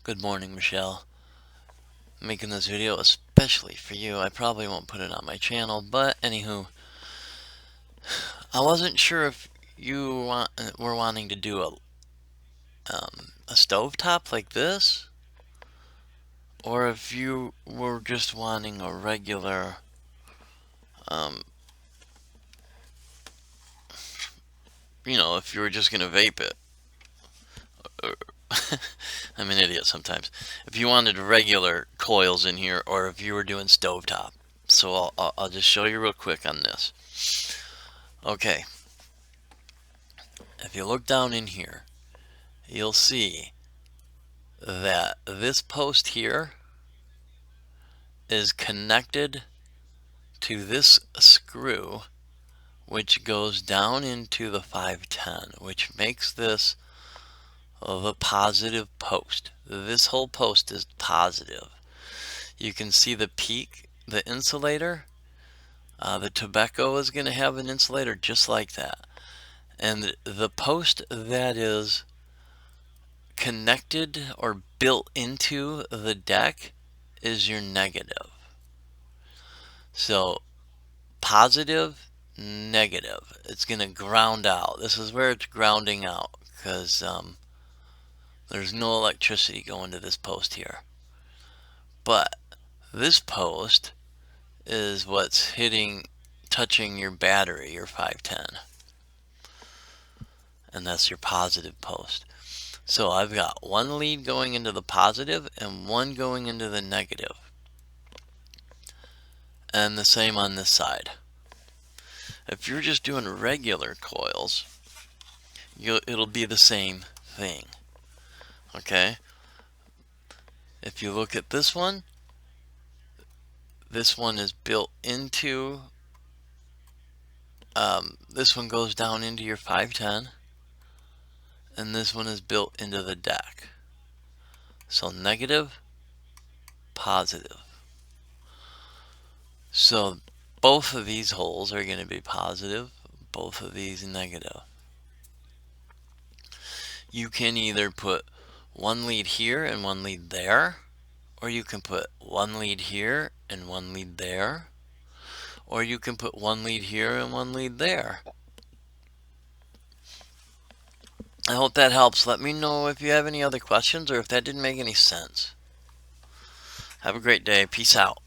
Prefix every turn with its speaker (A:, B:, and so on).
A: Good morning, Michelle. I'm making this video especially for you. I probably won't put it on my channel, but anywho, I wasn't sure if you were wanting to do a stovetop like this, or if you were just wanting a regular, if you were just gonna vape it. I'm an idiot sometimes. If you wanted regular coils in here, or if you were doing stovetop. So I'll just show you real quick on this. Okay, if you look down in here, you'll see that this post here is connected to this screw, which goes down into the 510, which makes this the positive post. This whole post is positive. You can see the peak, the insulator. The tobacco is going to have an insulator just like that. And the post that is connected or built into the deck is your negative. So positive, negative. It's going to ground out. This is where it's grounding out because there's no electricity going to this post here. But this post is what's touching your battery, your 510. And that's your positive post. So I've got one lead going into the positive and one going into the negative. And the same on this side. If you're just doing regular coils, it'll be the same thing. Okay? If you look at this one is built into, this one goes down into your 510, and this one is built into the deck. So negative, positive. So both of these holes are going to be positive, both of these negative. You can either put one lead here and one lead there, or you can put one lead here and one lead there, or you can put one lead here and one lead there. I hope that helps. Let me know if you have any other questions or if that didn't make any sense. Have a great day. Peace out.